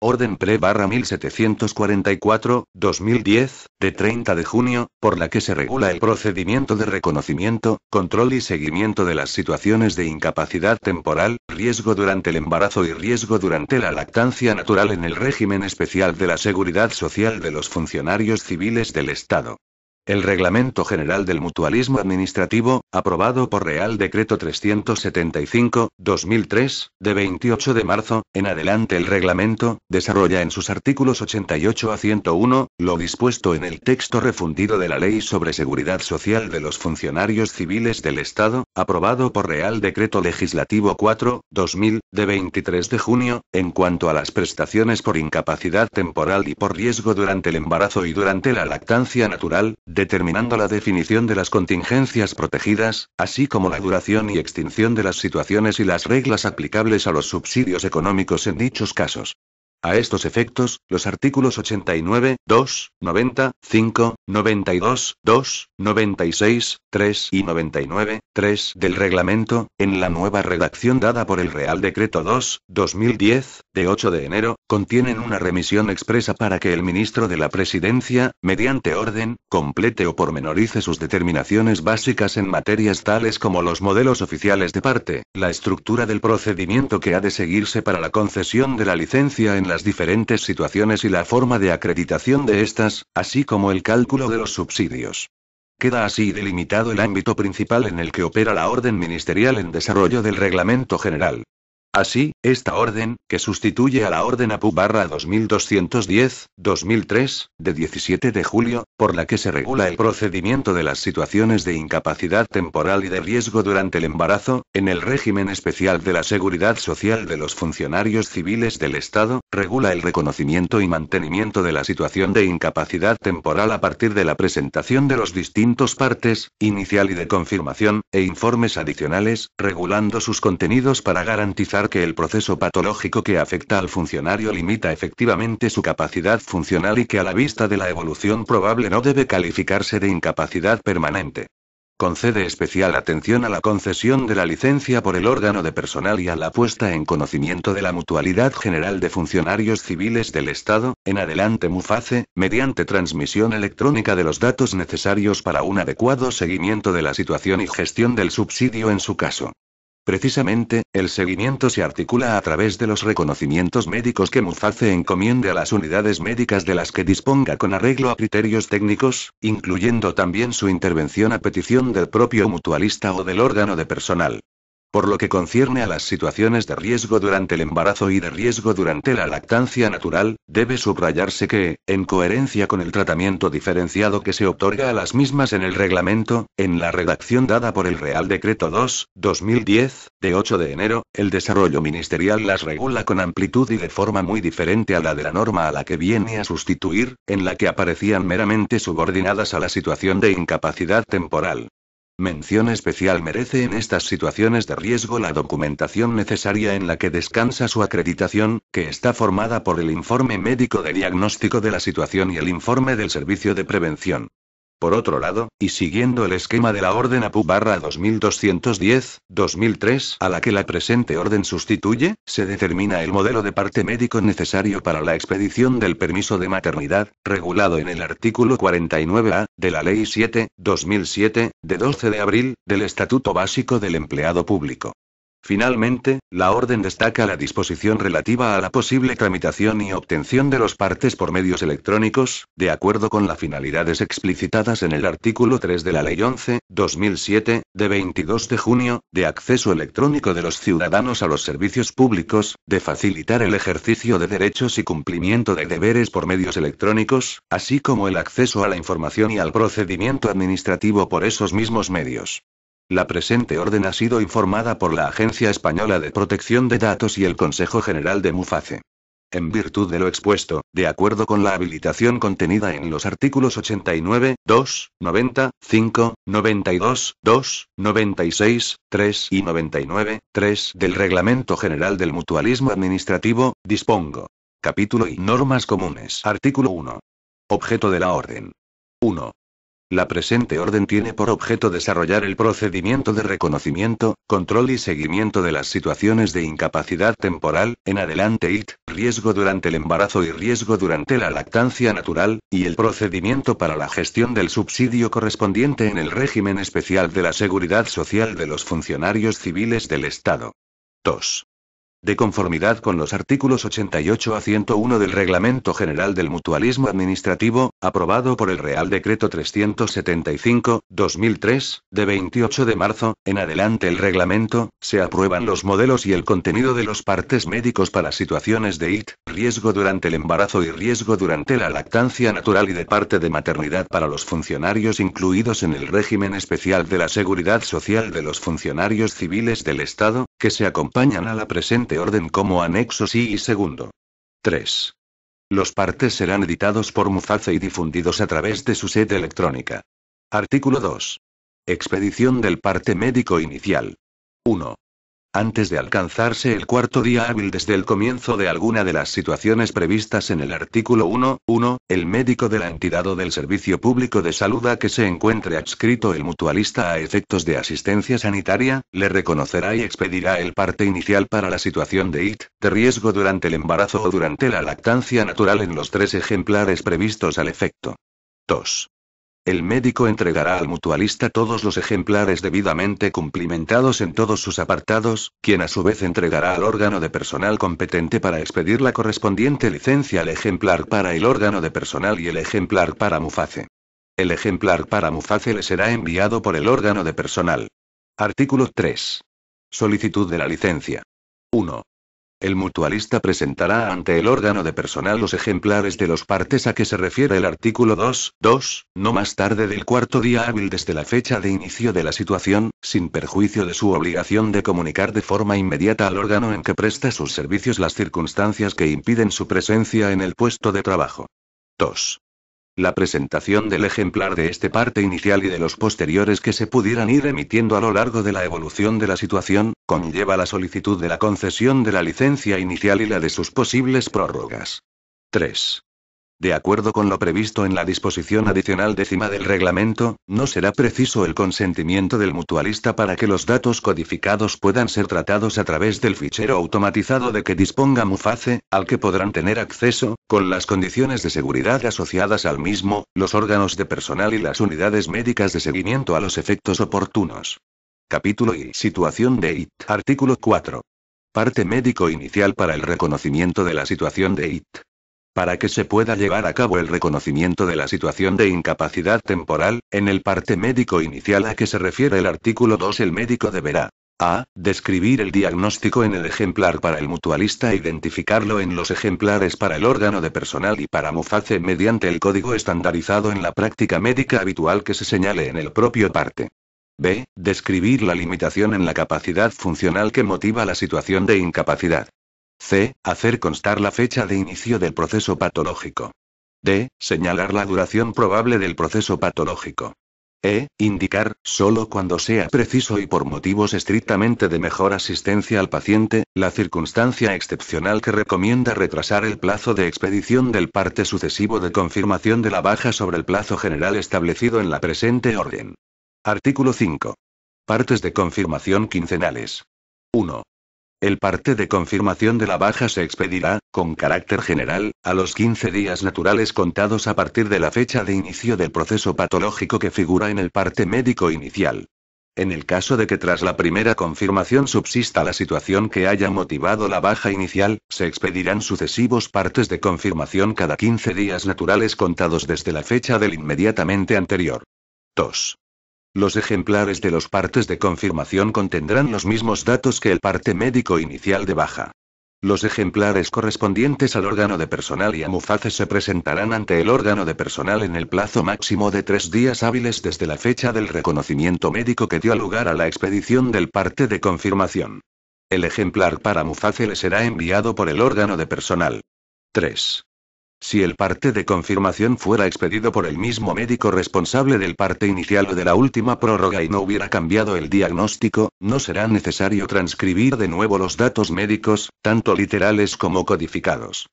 Orden Pre-1744, 2010, de 30 de junio, por la que se regula el procedimiento de reconocimiento, control y seguimiento de las situaciones de incapacidad temporal, riesgo durante el embarazo y riesgo durante la lactancia natural en el régimen especial de la Seguridad Social de los funcionarios civiles del Estado. El Reglamento General del Mutualismo Administrativo, aprobado por Real Decreto 375/2003, de 28 de marzo, en adelante el reglamento, desarrolla en sus artículos 88 a 101, lo dispuesto en el texto refundido de la Ley sobre Seguridad Social de los Funcionarios Civiles del Estado, aprobado por Real Decreto Legislativo 4/2000, de 23 de junio, en cuanto a las prestaciones por incapacidad temporal y por riesgo durante el embarazo y durante la lactancia natural, determinando la definición de las contingencias protegidas, así como la duración y extinción de las situaciones y las reglas aplicables a los subsidios económicos en dichos casos. A estos efectos, los artículos 89, 2, 90, 5, 92, 2, 96, 3 y 99, 3 del reglamento, en la nueva redacción dada por el Real Decreto 2/2010, de 8 de enero, contienen una remisión expresa para que el ministro de la Presidencia, mediante orden, complete o pormenorice sus determinaciones básicas en materias tales como los modelos oficiales de parte, la estructura del procedimiento que ha de seguirse para la concesión de la licencia en las diferentes situaciones y la forma de acreditación de estas, así como el cálculo de los subsidios. Queda así delimitado el ámbito principal en el que opera la orden ministerial en desarrollo del Reglamento General. Así, esta orden, que sustituye a la Orden APU-2210/2003, de 17 de julio, por la que se regula el procedimiento de las situaciones de incapacidad temporal y de riesgo durante el embarazo, en el régimen especial de la Seguridad Social de los funcionarios civiles del Estado, regula el reconocimiento y mantenimiento de la situación de incapacidad temporal a partir de la presentación de los distintos partes, inicial y de confirmación, e informes adicionales, regulando sus contenidos para garantizar que el proceso patológico que afecta al funcionario limita efectivamente su capacidad funcional y que a la vista de la evolución probable no debe calificarse de incapacidad permanente. Concede especial atención a la concesión de la licencia por el órgano de personal y a la puesta en conocimiento de la Mutualidad General de Funcionarios Civiles del Estado, en adelante MUFACE, mediante transmisión electrónica de los datos necesarios para un adecuado seguimiento de la situación y gestión del subsidio en su caso. Precisamente, el seguimiento se articula a través de los reconocimientos médicos que MUFACE encomiende a las unidades médicas de las que disponga con arreglo a criterios técnicos, incluyendo también su intervención a petición del propio mutualista o del órgano de personal. Por lo que concierne a las situaciones de riesgo durante el embarazo y de riesgo durante la lactancia natural, debe subrayarse que, en coherencia con el tratamiento diferenciado que se otorga a las mismas en el reglamento, en la redacción dada por el Real Decreto 2/2010, de 8 de enero, el desarrollo ministerial las regula con amplitud y de forma muy diferente a la de la norma a la que viene a sustituir, en la que aparecían meramente subordinadas a la situación de incapacidad temporal. Mención especial merece en estas situaciones de riesgo la documentación necesaria en la que descansa su acreditación, que está formada por el informe médico de diagnóstico de la situación y el informe del servicio de prevención. Por otro lado, y siguiendo el esquema de la Orden APU-2210/2003, a la que la presente orden sustituye, se determina el modelo de parte médico necesario para la expedición del permiso de maternidad, regulado en el artículo 49A, de la Ley 7/2007, de 12 de abril, del Estatuto Básico del Empleado Público. Finalmente, la orden destaca la disposición relativa a la posible tramitación y obtención de los partes por medios electrónicos, de acuerdo con las finalidades explicitadas en el artículo 3 de la Ley 11/2007, de 22 de junio, de acceso electrónico de los ciudadanos a los servicios públicos, de facilitar el ejercicio de derechos y cumplimiento de deberes por medios electrónicos, así como el acceso a la información y al procedimiento administrativo por esos mismos medios. La presente orden ha sido informada por la Agencia Española de Protección de Datos y el Consejo General de MUFACE. En virtud de lo expuesto, de acuerdo con la habilitación contenida en los artículos 89, 2, 90, 5, 92, 2, 96, 3 y 99, 3 del Reglamento General del Mutualismo Administrativo, dispongo. Capítulo y normas comunes. Artículo 1. Objeto de la orden. 1. La presente orden tiene por objeto desarrollar el procedimiento de reconocimiento, control y seguimiento de las situaciones de incapacidad temporal, en adelante IT, riesgo durante el embarazo y riesgo durante la lactancia natural, y el procedimiento para la gestión del subsidio correspondiente en el régimen especial de la Seguridad Social de los funcionarios civiles del Estado. 2. De conformidad con los artículos 88 a 101 del Reglamento General del Mutualismo Administrativo, aprobado por el Real Decreto 375/2003, de 28 de marzo, en adelante el reglamento, se aprueban los modelos y el contenido de los partes médicos para situaciones de IT, riesgo durante el embarazo y riesgo durante la lactancia natural y de parte de maternidad para los funcionarios incluidos en el régimen especial de la Seguridad Social de los funcionarios civiles del Estado, que se acompañan a la presente orden como anexo sí y segundo. 3. Los partes serán editados por Muface y difundidos a través de su sede electrónica. Artículo 2. Expedición del parte médico inicial. 1. Antes de alcanzarse el cuarto día hábil desde el comienzo de alguna de las situaciones previstas en el artículo 1.1, el médico de la entidad o del servicio público de salud a que se encuentre adscrito el mutualista a efectos de asistencia sanitaria, le reconocerá y expedirá el parte inicial para la situación de IT, de riesgo durante el embarazo o durante la lactancia natural en los 3 ejemplares previstos al efecto. 2. El médico entregará al mutualista todos los ejemplares debidamente cumplimentados en todos sus apartados, quien a su vez entregará al órgano de personal competente para expedir la correspondiente licencia el ejemplar para el órgano de personal y el ejemplar para Muface. El ejemplar para Muface le será enviado por el órgano de personal. Artículo 3. Solicitud de la licencia. 1. El mutualista presentará ante el órgano de personal los ejemplares de los partes a que se refiere el artículo 2.2, no más tarde del cuarto día hábil desde la fecha de inicio de la situación, sin perjuicio de su obligación de comunicar de forma inmediata al órgano en que presta sus servicios las circunstancias que impiden su presencia en el puesto de trabajo. 2. La presentación del ejemplar de este parte inicial y de los posteriores que se pudieran ir emitiendo a lo largo de la evolución de la situación, conlleva la solicitud de la concesión de la licencia inicial y la de sus posibles prórrogas. 3. De acuerdo con lo previsto en la disposición adicional 10ª del reglamento, no será preciso el consentimiento del mutualista para que los datos codificados puedan ser tratados a través del fichero automatizado de que disponga Muface, al que podrán tener acceso, con las condiciones de seguridad asociadas al mismo, los órganos de personal y las unidades médicas de seguimiento a los efectos oportunos. Capítulo y situación de IT. Artículo 4. Parte médico inicial para el reconocimiento de la situación de IT. Para que se pueda llevar a cabo el reconocimiento de la situación de incapacidad temporal, en el parte médico inicial a que se refiere el artículo 2 el médico deberá a. Describir el diagnóstico en el ejemplar para el mutualista e identificarlo en los ejemplares para el órgano de personal y para Muface mediante el código estandarizado en la práctica médica habitual que se señale en el propio parte. B. Describir la limitación en la capacidad funcional que motiva la situación de incapacidad. C. Hacer constar la fecha de inicio del proceso patológico. D. Señalar la duración probable del proceso patológico. E. Indicar, solo cuando sea preciso y por motivos estrictamente de mejor asistencia al paciente, la circunstancia excepcional que recomienda retrasar el plazo de expedición del parte sucesivo de confirmación de la baja sobre el plazo general establecido en la presente orden. Artículo 5. Partes de confirmación quincenales. 1. El parte de confirmación de la baja se expedirá, con carácter general, a los 15 días naturales contados a partir de la fecha de inicio del proceso patológico que figura en el parte médico inicial. En el caso de que tras la primera confirmación subsista la situación que haya motivado la baja inicial, se expedirán sucesivos partes de confirmación cada 15 días naturales contados desde la fecha del inmediatamente anterior. 2. Los ejemplares de los partes de confirmación contendrán los mismos datos que el parte médico inicial de baja. Los ejemplares correspondientes al órgano de personal y a Muface se presentarán ante el órgano de personal en el plazo máximo de 3 días hábiles desde la fecha del reconocimiento médico que dio lugar a la expedición del parte de confirmación. El ejemplar para Muface le será enviado por el órgano de personal. 3. Si el parte de confirmación fuera expedido por el mismo médico responsable del parte inicial o de la última prórroga y no hubiera cambiado el diagnóstico, no será necesario transcribir de nuevo los datos médicos, tanto literales como codificados.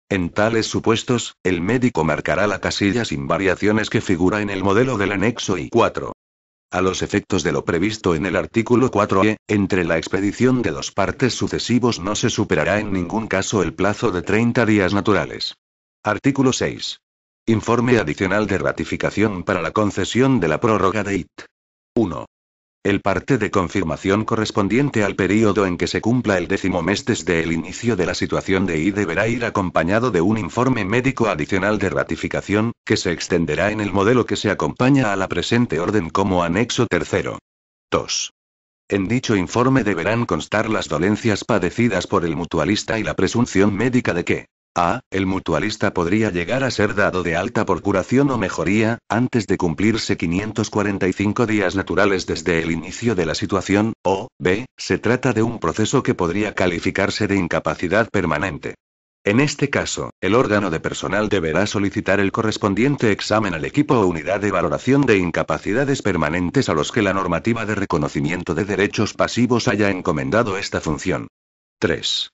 En tales supuestos, el médico marcará la casilla sin variaciones que figura en el modelo del anexo I4. A los efectos de lo previsto en el artículo 4e, entre la expedición de dos partes sucesivos no se superará en ningún caso el plazo de 30 días naturales. Artículo 6. Informe adicional de ratificación para la concesión de la prórroga de IT. 1. El parte de confirmación correspondiente al período en que se cumpla el 10º mes desde el inicio de la situación de I deberá ir acompañado de un informe médico adicional de ratificación, que se extenderá en el modelo que se acompaña a la presente orden como anexo tercero. 2. En dicho informe deberán constar las dolencias padecidas por el mutualista y la presunción médica de que a. El mutualista podría llegar a ser dado de alta por curación o mejoría, antes de cumplirse 545 días naturales desde el inicio de la situación, o b. Se trata de un proceso que podría calificarse de incapacidad permanente. En este caso, el órgano de personal deberá solicitar el correspondiente examen al equipo o unidad de valoración de incapacidades permanentes a los que la normativa de reconocimiento de derechos pasivos haya encomendado esta función. 3.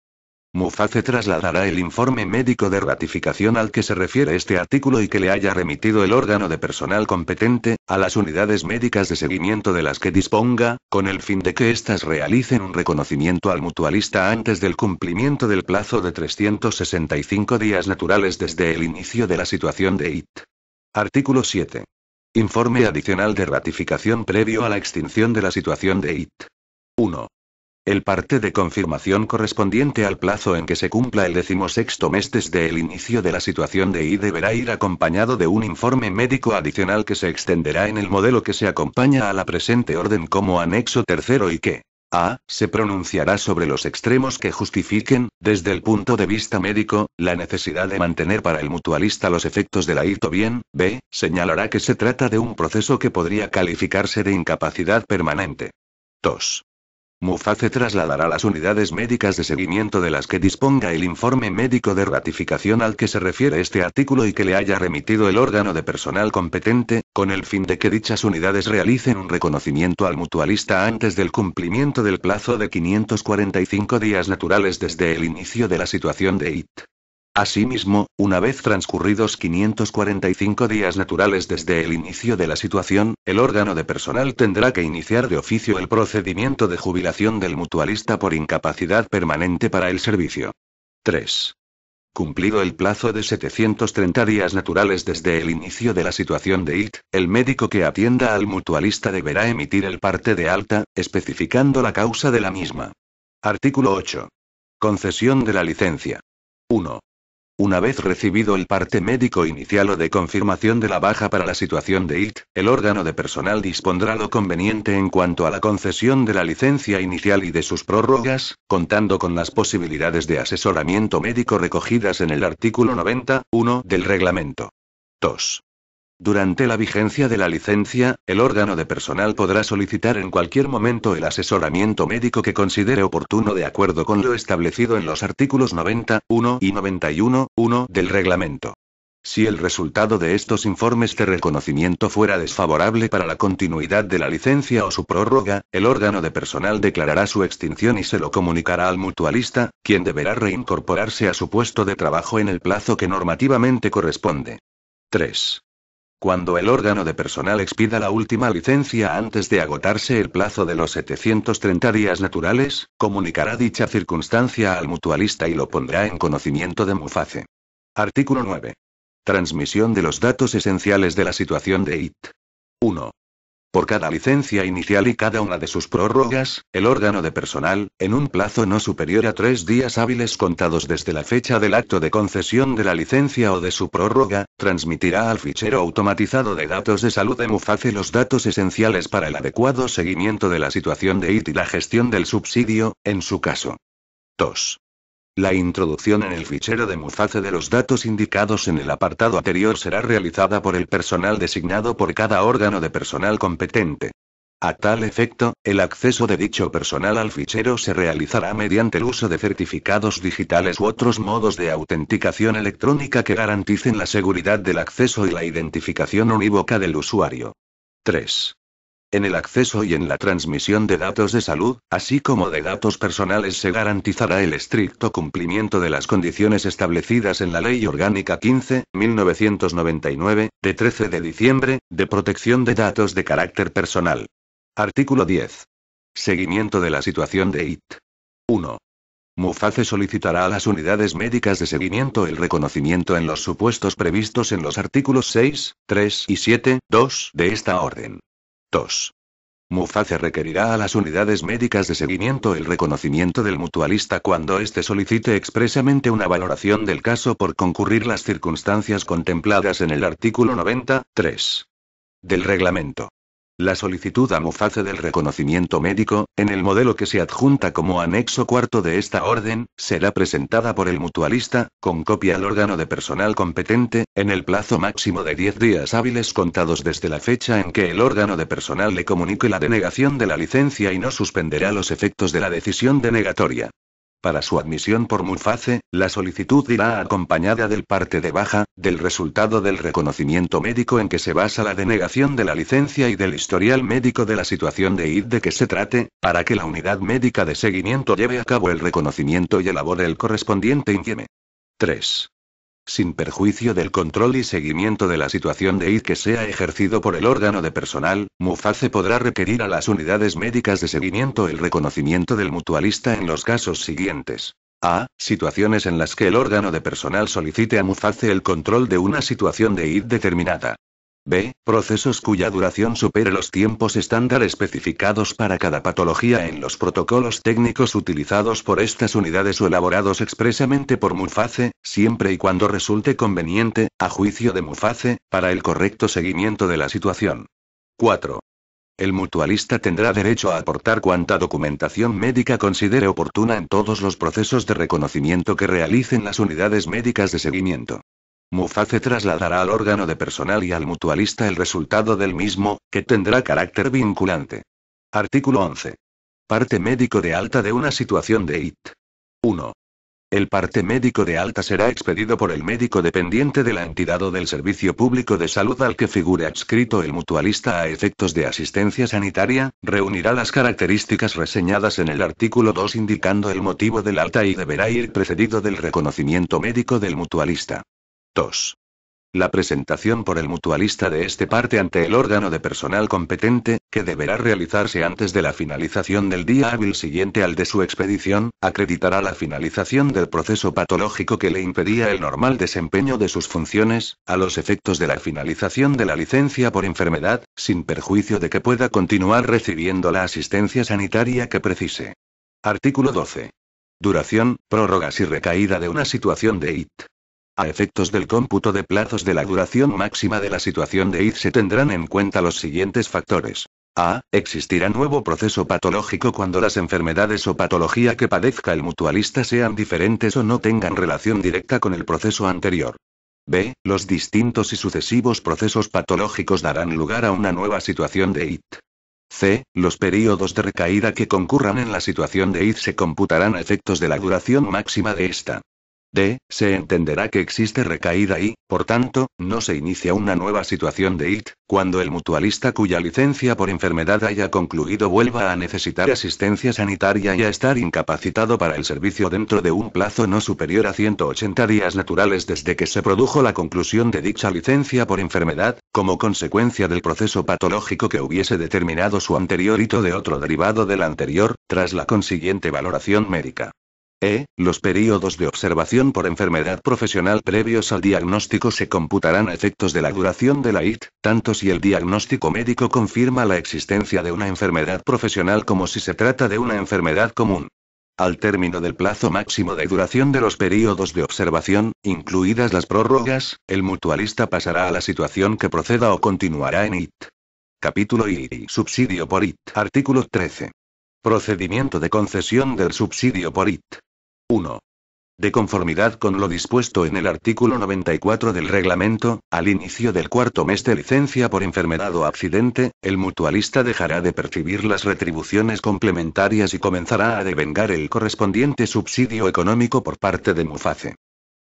Muface trasladará el informe médico de ratificación al que se refiere este artículo y que le haya remitido el órgano de personal competente, a las unidades médicas de seguimiento de las que disponga, con el fin de que éstas realicen un reconocimiento al mutualista antes del cumplimiento del plazo de 365 días naturales desde el inicio de la situación de IT. Artículo 7. Informe adicional de ratificación previo a la extinción de la situación de IT. 1. El parte de confirmación correspondiente al plazo en que se cumpla el 16º mes desde el inicio de la situación de I deberá ir acompañado de un informe médico adicional que se extenderá en el modelo que se acompaña a la presente orden como anexo tercero y que a. Se pronunciará sobre los extremos que justifiquen, desde el punto de vista médico, la necesidad de mantener para el mutualista los efectos de la IT o bien, b. Señalará que se trata de un proceso que podría calificarse de incapacidad permanente. 2. Muface trasladará las unidades médicas de seguimiento de las que disponga el informe médico de ratificación al que se refiere este artículo y que le haya remitido el órgano de personal competente, con el fin de que dichas unidades realicen un reconocimiento al mutualista antes del cumplimiento del plazo de 545 días naturales desde el inicio de la situación de IT. Asimismo, una vez transcurridos 545 días naturales desde el inicio de la situación, el órgano de personal tendrá que iniciar de oficio el procedimiento de jubilación del mutualista por incapacidad permanente para el servicio. 3. Cumplido el plazo de 730 días naturales desde el inicio de la situación de IT, el médico que atienda al mutualista deberá emitir el parte de alta, especificando la causa de la misma. Artículo 8. Concesión de la licencia. 1. Una vez recibido el parte médico inicial o de confirmación de la baja para la situación de IT, el órgano de personal dispondrá lo conveniente en cuanto a la concesión de la licencia inicial y de sus prórrogas, contando con las posibilidades de asesoramiento médico recogidas en el artículo 90.1 del reglamento. 2. Durante la vigencia de la licencia, el órgano de personal podrá solicitar en cualquier momento el asesoramiento médico que considere oportuno de acuerdo con lo establecido en los artículos 90.1 y 91.1 del reglamento. Si el resultado de estos informes de reconocimiento fuera desfavorable para la continuidad de la licencia o su prórroga, el órgano de personal declarará su extinción y se lo comunicará al mutualista, quien deberá reincorporarse a su puesto de trabajo en el plazo que normativamente corresponde. 3. Cuando el órgano de personal expida la última licencia antes de agotarse el plazo de los 730 días naturales, comunicará dicha circunstancia al mutualista y lo pondrá en conocimiento de Muface. Artículo 9. Transmisión de los datos esenciales de la situación de IT. 1. Por cada licencia inicial y cada una de sus prórrogas, el órgano de personal, en un plazo no superior a 3 días hábiles contados desde la fecha del acto de concesión de la licencia o de su prórroga, transmitirá al fichero automatizado de datos de salud de Muface los datos esenciales para el adecuado seguimiento de la situación de IT y la gestión del subsidio, en su caso. 2. La introducción en el fichero de Muface de los datos indicados en el apartado anterior será realizada por el personal designado por cada órgano de personal competente. A tal efecto, el acceso de dicho personal al fichero se realizará mediante el uso de certificados digitales u otros modos de autenticación electrónica que garanticen la seguridad del acceso y la identificación unívoca del usuario. 3. En el acceso y en la transmisión de datos de salud, así como de datos personales, se garantizará el estricto cumplimiento de las condiciones establecidas en la Ley Orgánica 15.1999, de 13 de diciembre, de protección de datos de carácter personal. Artículo 10. Seguimiento de la situación de IT. 1. Muface solicitará a las unidades médicas de seguimiento el reconocimiento en los supuestos previstos en los artículos 6, 3 y 7, 2 de esta orden. 2. Muface requerirá a las unidades médicas de seguimiento el reconocimiento del mutualista cuando éste solicite expresamente una valoración del caso por concurrir las circunstancias contempladas en el artículo 90, 3 del reglamento. La solicitud a Muface del reconocimiento médico, en el modelo que se adjunta como anexo cuarto de esta orden, será presentada por el mutualista, con copia al órgano de personal competente, en el plazo máximo de 10 días hábiles contados desde la fecha en que el órgano de personal le comunique la denegación de la licencia y no suspenderá los efectos de la decisión denegatoria. Para su admisión por Muface, la solicitud irá acompañada del parte de baja, del resultado del reconocimiento médico en que se basa la denegación de la licencia y del historial médico de la situación de ID de que se trate, para que la unidad médica de seguimiento lleve a cabo el reconocimiento y elabore el correspondiente informe. 3. Sin perjuicio del control y seguimiento de la situación de ID que sea ejercido por el órgano de personal, Muface podrá requerir a las unidades médicas de seguimiento el reconocimiento del mutualista en los casos siguientes. A. Situaciones en las que el órgano de personal solicite a Muface el control de una situación de ID determinada. B. Procesos cuya duración supere los tiempos estándar especificados para cada patología en los protocolos técnicos utilizados por estas unidades o elaborados expresamente por Muface, siempre y cuando resulte conveniente, a juicio de Muface, para el correcto seguimiento de la situación. 4. El mutualista tendrá derecho a aportar cuanta documentación médica considere oportuna en todos los procesos de reconocimiento que realicen las unidades médicas de seguimiento. Muface trasladará al órgano de personal y al mutualista el resultado del mismo, que tendrá carácter vinculante. Artículo 11. Parte médico de alta de una situación de IT. 1. El parte médico de alta será expedido por el médico dependiente de la entidad o del servicio público de salud al que figure adscrito el mutualista a efectos de asistencia sanitaria, reunirá las características reseñadas en el artículo 2 indicando el motivo del alta y deberá ir precedido del reconocimiento médico del mutualista. 2. La presentación por el mutualista de este parte ante el órgano de personal competente, que deberá realizarse antes de la finalización del día hábil siguiente al de su expedición, acreditará la finalización del proceso patológico que le impedía el normal desempeño de sus funciones, a los efectos de la finalización de la licencia por enfermedad, sin perjuicio de que pueda continuar recibiendo la asistencia sanitaria que precise. Artículo 12. Duración, prórrogas y recaída de una situación de IT. A efectos del cómputo de plazos de la duración máxima de la situación de ID se tendrán en cuenta los siguientes factores. A. Existirá nuevo proceso patológico cuando las enfermedades o patología que padezca el mutualista sean diferentes o no tengan relación directa con el proceso anterior. B. Los distintos y sucesivos procesos patológicos darán lugar a una nueva situación de IT. C. Los períodos de recaída que concurran en la situación de ID se computarán a efectos de la duración máxima de esta. D. Se entenderá que existe recaída y, por tanto, no se inicia una nueva situación de IT, cuando el mutualista cuya licencia por enfermedad haya concluido vuelva a necesitar asistencia sanitaria y a estar incapacitado para el servicio dentro de un plazo no superior a 180 días naturales desde que se produjo la conclusión de dicha licencia por enfermedad, como consecuencia del proceso patológico que hubiese determinado su anterior hito de otro derivado del anterior, tras la consiguiente valoración médica. Los períodos de observación por enfermedad profesional previos al diagnóstico se computarán a efectos de la duración de la IT, tanto si el diagnóstico médico confirma la existencia de una enfermedad profesional como si se trata de una enfermedad común. Al término del plazo máximo de duración de los períodos de observación, incluidas las prórrogas, el mutualista pasará a la situación que proceda o continuará en IT. Capítulo I. Subsidio por IT. Artículo 13. Procedimiento de concesión del subsidio por IT. 1. De conformidad con lo dispuesto en el artículo 94 del reglamento, al inicio del cuarto mes de licencia por enfermedad o accidente, el mutualista dejará de percibir las retribuciones complementarias y comenzará a devengar el correspondiente subsidio económico por parte de Muface.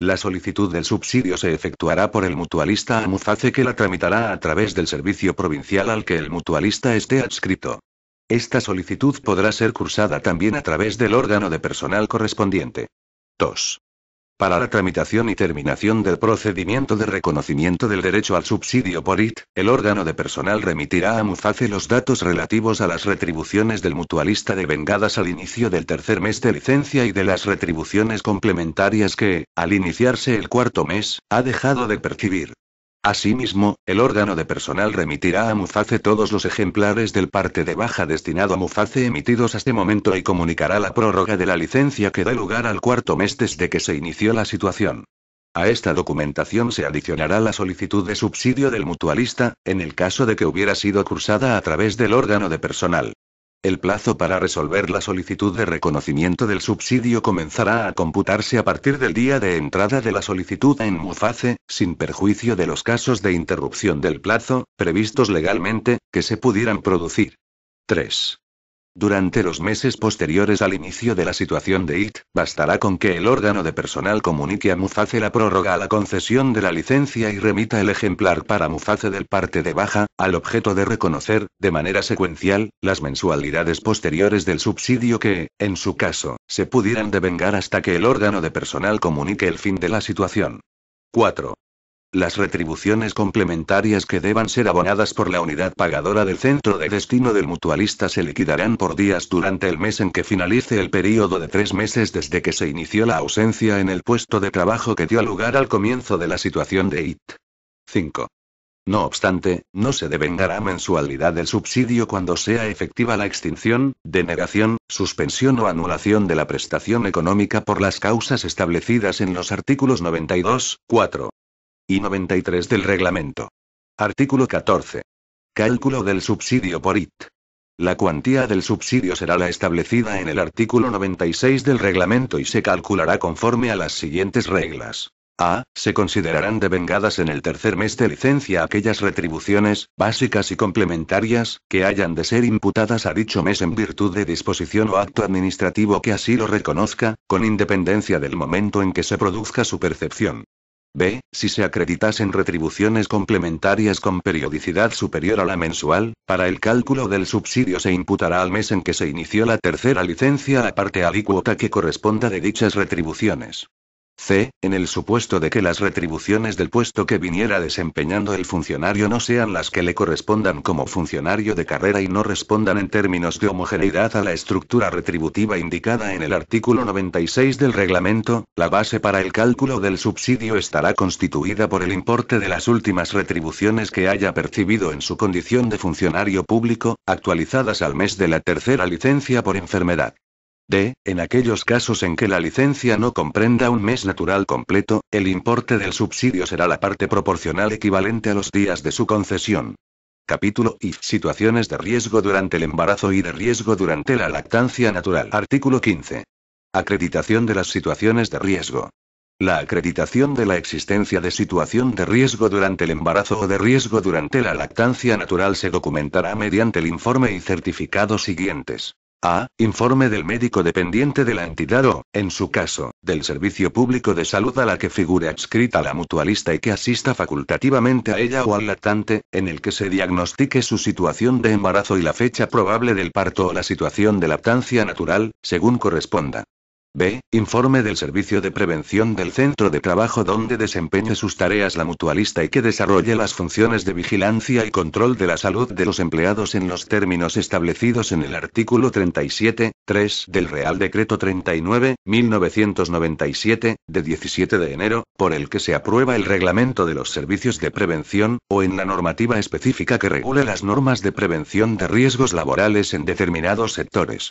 La solicitud del subsidio se efectuará por el mutualista a Muface, que la tramitará a través del servicio provincial al que el mutualista esté adscrito. Esta solicitud podrá ser cursada también a través del órgano de personal correspondiente. 2. Para la tramitación y terminación del procedimiento de reconocimiento del derecho al subsidio por IT, el órgano de personal remitirá a Muface los datos relativos a las retribuciones del mutualista devengadas al inicio del tercer mes de licencia y de las retribuciones complementarias que, al iniciarse el cuarto mes, ha dejado de percibir. Asimismo, el órgano de personal remitirá a Muface todos los ejemplares del parte de baja destinado a Muface emitidos hasta este momento y comunicará la prórroga de la licencia que da lugar al cuarto mes desde que se inició la situación. A esta documentación se adicionará la solicitud de subsidio del mutualista, en el caso de que hubiera sido cursada a través del órgano de personal. El plazo para resolver la solicitud de reconocimiento del subsidio comenzará a computarse a partir del día de entrada de la solicitud en Muface, sin perjuicio de los casos de interrupción del plazo, previstos legalmente, que se pudieran producir. 3. Durante los meses posteriores al inicio de la situación de IT, bastará con que el órgano de personal comunique a Muface la prórroga a la concesión de la licencia y remita el ejemplar para Muface del parte de baja, al objeto de reconocer, de manera secuencial, las mensualidades posteriores del subsidio que, en su caso, se pudieran devengar hasta que el órgano de personal comunique el fin de la situación. 4. Las retribuciones complementarias que deban ser abonadas por la unidad pagadora del centro de destino del mutualista se liquidarán por días durante el mes en que finalice el período de 3 meses desde que se inició la ausencia en el puesto de trabajo que dio lugar al comienzo de la situación de IT. 5. No obstante, no se devengará mensualidad del subsidio cuando sea efectiva la extinción, denegación, suspensión o anulación de la prestación económica por las causas establecidas en los artículos 92, 4. y 93 del reglamento. Artículo 14. Cálculo del subsidio por IT. La cuantía del subsidio será la establecida en el artículo 96 del reglamento y se calculará conforme a las siguientes reglas. A. Se considerarán devengadas en el tercer mes de licencia aquellas retribuciones, básicas y complementarias, que hayan de ser imputadas a dicho mes en virtud de disposición o acto administrativo que así lo reconozca, con independencia del momento en que se produzca su percepción. B. Si se acreditasen retribuciones complementarias con periodicidad superior a la mensual, para el cálculo del subsidio se imputará al mes en que se inició la tercera licencia la parte alícuota que corresponda de dichas retribuciones. C. En el supuesto de que las retribuciones del puesto que viniera desempeñando el funcionario no sean las que le correspondan como funcionario de carrera y no respondan en términos de homogeneidad a la estructura retributiva indicada en el artículo 96 del reglamento, la base para el cálculo del subsidio estará constituida por el importe de las últimas retribuciones que haya percibido en su condición de funcionario público, actualizadas al mes de la tercera licencia por enfermedad. D. En aquellos casos en que la licencia no comprenda un mes natural completo, el importe del subsidio será la parte proporcional equivalente a los días de su concesión. Capítulo I. Situaciones de riesgo durante el embarazo y de riesgo durante la lactancia natural. Artículo 15. Acreditación de las situaciones de riesgo. La acreditación de la existencia de situación de riesgo durante el embarazo o de riesgo durante la lactancia natural se documentará mediante el informe y certificado siguientes. A. Informe del médico dependiente de la entidad o, en su caso, del servicio público de salud a la que figure adscrita la mutualista y que asista facultativamente a ella o al lactante, en el que se diagnostique su situación de embarazo y la fecha probable del parto o la situación de lactancia natural, según corresponda. B. Informe del servicio de prevención del centro de trabajo donde desempeñe sus tareas la mutualista y que desarrolle las funciones de vigilancia y control de la salud de los empleados en los términos establecidos en el artículo 37, 3 del Real Decreto 39.1997, de 17 de enero, por el que se aprueba el reglamento de los servicios de prevención, o en la normativa específica que regule las normas de prevención de riesgos laborales en determinados sectores.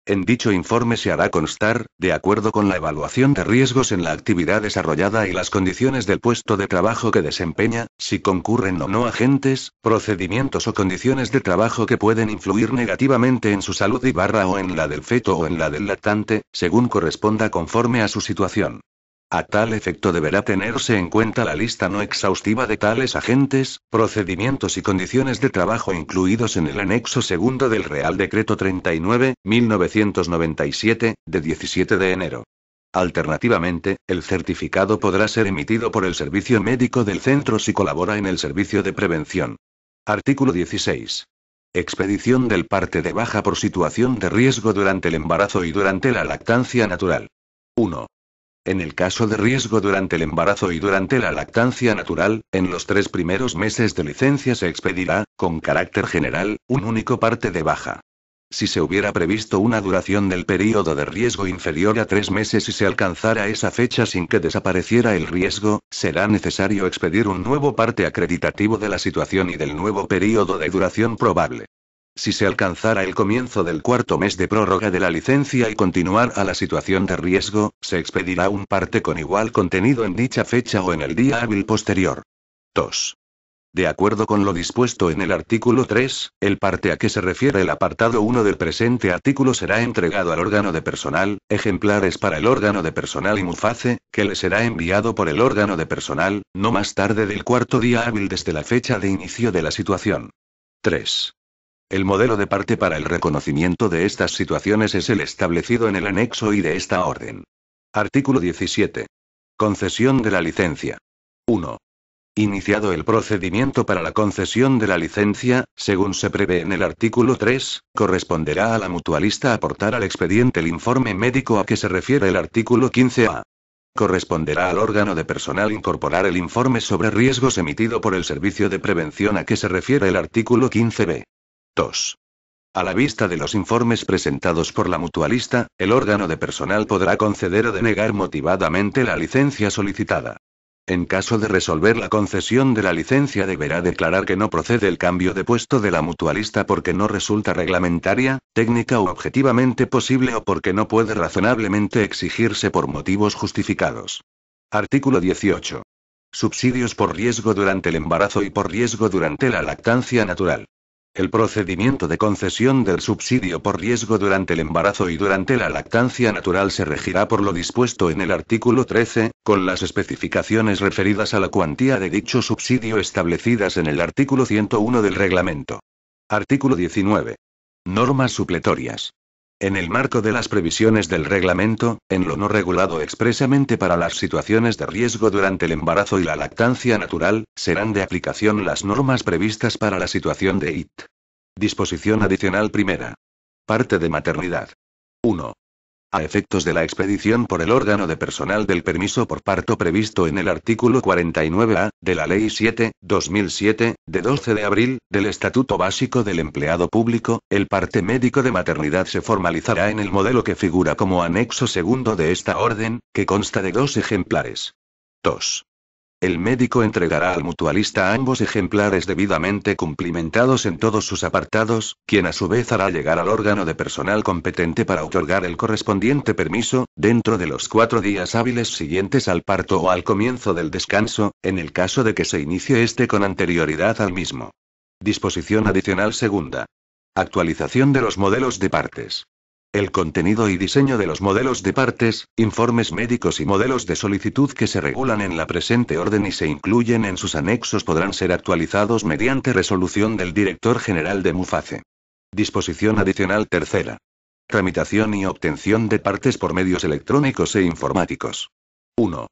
En dicho informe se hará constar, de acuerdo con la evaluación de riesgos en la actividad desarrollada y las condiciones del puesto de trabajo que desempeña, si concurren o no agentes, procedimientos o condiciones de trabajo que pueden influir negativamente en su salud o en la del feto o en la del lactante, según corresponda conforme a su situación. A tal efecto deberá tenerse en cuenta la lista no exhaustiva de tales agentes, procedimientos y condiciones de trabajo incluidos en el anexo segundo del Real Decreto 39.1997, de 17 de enero. Alternativamente, el certificado podrá ser emitido por el servicio médico del centro si colabora en el servicio de prevención. Artículo 16. Expedición del parte de baja por situación de riesgo durante el embarazo y durante la lactancia natural. 1. En el caso de riesgo durante el embarazo y durante la lactancia natural, en los 3 primeros meses de licencia se expedirá, con carácter general, un único parte de baja. Si se hubiera previsto una duración del período de riesgo inferior a 3 meses y se alcanzara esa fecha sin que desapareciera el riesgo, será necesario expedir un nuevo parte acreditativo de la situación y del nuevo período de duración probable. Si se alcanzara el comienzo del 4º mes de prórroga de la licencia y continuar a la situación de riesgo, se expedirá un parte con igual contenido en dicha fecha o en el día hábil posterior. 2. De acuerdo con lo dispuesto en el artículo 3, el parte a que se refiere el apartado 1 del presente artículo será entregado al órgano de personal, ejemplares para el órgano de personal y MUFACE, que le será enviado por el órgano de personal, no más tarde del 4º día hábil desde la fecha de inicio de la situación. 3. El modelo de parte para el reconocimiento de estas situaciones es el establecido en el anexo I de esta orden. Artículo 17. Concesión de la licencia. 1. Iniciado el procedimiento para la concesión de la licencia, según se prevé en el artículo 3, corresponderá a la mutualista aportar al expediente el informe médico a que se refiere el artículo 15A. Corresponderá al órgano de personal incorporar el informe sobre riesgos emitido por el servicio de prevención a que se refiere el artículo 15B. 2. A la vista de los informes presentados por la mutualista, el órgano de personal podrá conceder o denegar motivadamente la licencia solicitada. En caso de resolver la concesión de la licencia deberá declarar que no procede el cambio de puesto de la mutualista porque no resulta reglamentaria, técnica o objetivamente posible o porque no puede razonablemente exigirse por motivos justificados. Artículo 18. Subsidios por riesgo durante el embarazo y por riesgo durante la lactancia natural. El procedimiento de concesión del subsidio por riesgo durante el embarazo y durante la lactancia natural se regirá por lo dispuesto en el artículo 13, con las especificaciones referidas a la cuantía de dicho subsidio establecidas en el artículo 101 del reglamento. Artículo 19. Normas supletorias. En el marco de las previsiones del reglamento, en lo no regulado expresamente para las situaciones de riesgo durante el embarazo y la lactancia natural, serán de aplicación las normas previstas para la situación de IT. Disposición adicional primera. Parte de maternidad. 1. A efectos de la expedición por el órgano de personal del permiso por parto previsto en el artículo 49A, de la Ley 7/2007, de 12 de abril, del Estatuto Básico del Empleado Público, el parte médico de maternidad se formalizará en el modelo que figura como anexo segundo de esta orden, que consta de 2 ejemplares. 2. El médico entregará al mutualista ambos ejemplares debidamente cumplimentados en todos sus apartados, quien a su vez hará llegar al órgano de personal competente para otorgar el correspondiente permiso, dentro de los 4 días hábiles siguientes al parto o al comienzo del descanso, en el caso de que se inicie este con anterioridad al mismo. Disposición adicional segunda. Actualización de los modelos de partes. El contenido y diseño de los modelos de partes, informes médicos y modelos de solicitud que se regulan en la presente orden y se incluyen en sus anexos podrán ser actualizados mediante resolución del Director General de MUFACE. Disposición adicional tercera. Tramitación y obtención de partes por medios electrónicos e informáticos. 1.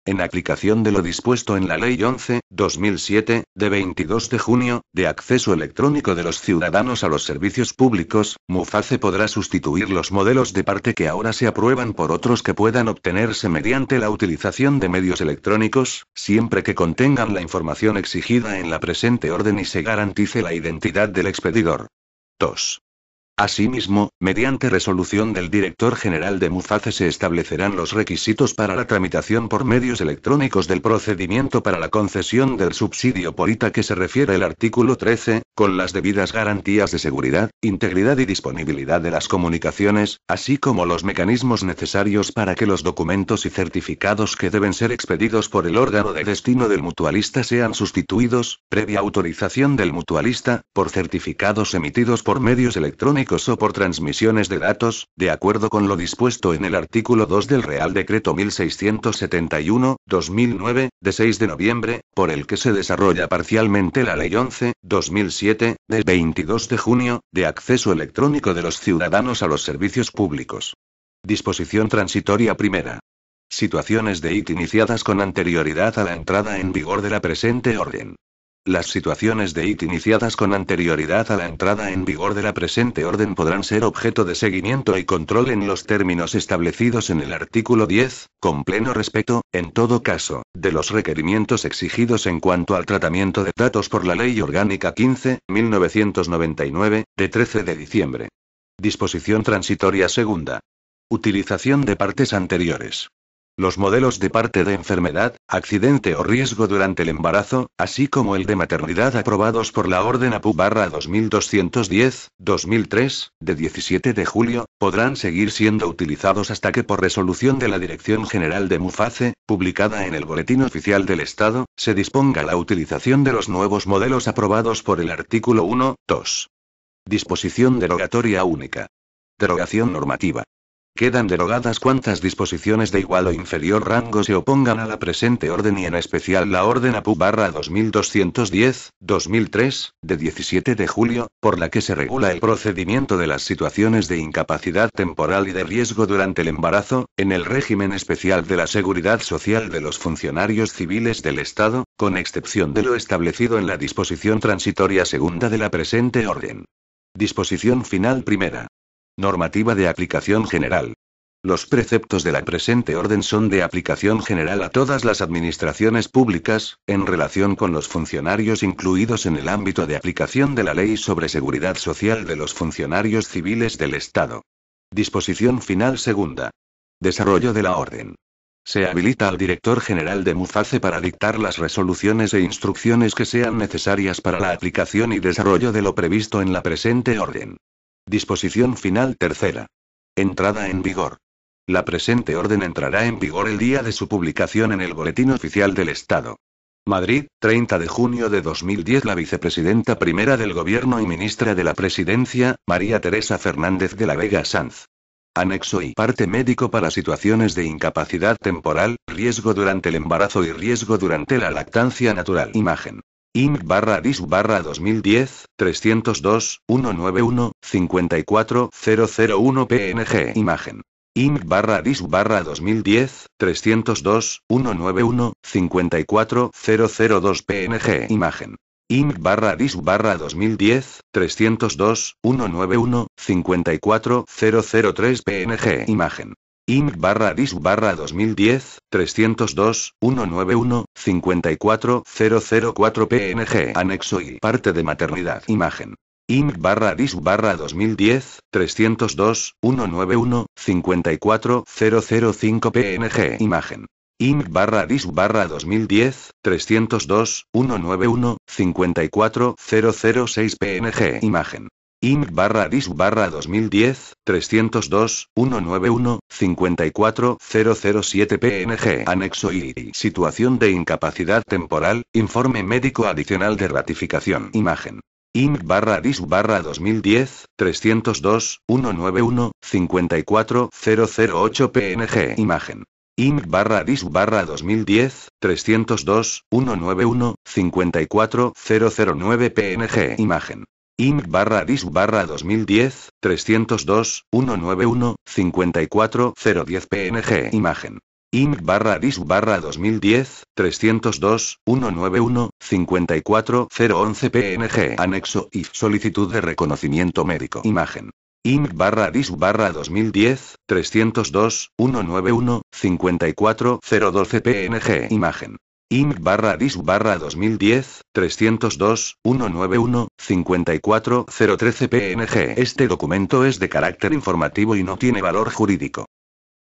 En aplicación de lo dispuesto en la Ley 11/2007, de 22 de junio, de acceso electrónico de los ciudadanos a los servicios públicos, MUFACE podrá sustituir los modelos de parte que ahora se aprueban por otros que puedan obtenerse mediante la utilización de medios electrónicos, siempre que contengan la información exigida en la presente orden y se garantice la identidad del expedidor. 2. Asimismo, mediante resolución del Director General de MUFACE se establecerán los requisitos para la tramitación por medios electrónicos del procedimiento para la concesión del subsidio por ITA que se refiere el artículo 13, con las debidas garantías de seguridad, integridad y disponibilidad de las comunicaciones, así como los mecanismos necesarios para que los documentos y certificados que deben ser expedidos por el órgano de destino del mutualista sean sustituidos, previa autorización del mutualista, por certificados emitidos por medios electrónicos o por transmisiones de datos, de acuerdo con lo dispuesto en el artículo 2 del Real Decreto 1671/2009, de 6 de noviembre, por el que se desarrolla parcialmente la Ley 11/2007, de 22 de junio, de acceso electrónico de los ciudadanos a los servicios públicos. Disposición transitoria primera. Situaciones de IT iniciadas con anterioridad a la entrada en vigor de la presente orden. Las situaciones de IT iniciadas con anterioridad a la entrada en vigor de la presente orden podrán ser objeto de seguimiento y control en los términos establecidos en el artículo 10, con pleno respeto, en todo caso, de los requerimientos exigidos en cuanto al tratamiento de datos por la Ley Orgánica 15.1999, de 13 de diciembre. Disposición transitoria segunda. Utilización de partes anteriores. Los modelos de parte de enfermedad, accidente o riesgo durante el embarazo, así como el de maternidad aprobados por la Orden APU/2210/2003, de 17 de julio, podrán seguir siendo utilizados hasta que por resolución de la Dirección General de MUFACE, publicada en el Boletín Oficial del Estado, se disponga la utilización de los nuevos modelos aprobados por el artículo 1.2. Disposición derogatoria única. Derogación normativa. Quedan derogadas cuantas disposiciones de igual o inferior rango se opongan a la presente orden y en especial la Orden APU/2210/2003, de 17 de julio, por la que se regula el procedimiento de las situaciones de incapacidad temporal y de riesgo durante el embarazo, en el régimen especial de la Seguridad Social de los funcionarios civiles del Estado, con excepción de lo establecido en la disposición transitoria segunda de la presente orden. Disposición final primera. Normativa de aplicación general. Los preceptos de la presente orden son de aplicación general a todas las administraciones públicas, en relación con los funcionarios incluidos en el ámbito de aplicación de la Ley sobre Seguridad Social de los funcionarios civiles del Estado. Disposición final segunda. Desarrollo de la orden. Se habilita al director general de MUFACE para dictar las resoluciones e instrucciones que sean necesarias para la aplicación y desarrollo de lo previsto en la presente orden. Disposición final tercera. Entrada en vigor. La presente orden entrará en vigor el día de su publicación en el Boletín Oficial del Estado. Madrid, 30 de junio de 2010. La vicepresidenta primera del Gobierno y ministra de la Presidencia, María Teresa Fernández de la Vega Sanz. Anexo I. Parte médico para situaciones de incapacidad temporal, riesgo durante el embarazo y riesgo durante la lactancia natural. Imagen. INC/DIS/2010, 302-191-54001 PNG. Imagen. INC/DIS/2010, 302-191-54002 PNG. Imagen. INC/DIS/2010, 302-191-54003 PNG. Imagen. INC/DIS/2010, 302-191-54004 PNG. Anexo I. Parte de maternidad. Imagen. INC/DIS/2010, 302-191-54005 PNG. Imagen. INC/DIS/2010, 302-191-54006 PNG. Imagen. INC/DIS/2010, 302-191-54007 PNG. Anexo I. Situación de incapacidad temporal, informe médico adicional de ratificación. Imagen. INC/DIS/2010, 302-191-54008 PNG. Imagen. INC/DIS/2010, 302-191-54009 PNG. Imagen. INC/DIS/2010, 302-191-54010 PNG. Imagen. INC/DIS/2010, 302-191-54011 PNG. Anexo I. Solicitud de reconocimiento médico. Imagen. INC/DIS/2010, 302-191-54012 PNG. Imagen. INC/DIS/2010, 302-191-54013 PNG. Este documento es de carácter informativo y no tiene valor jurídico.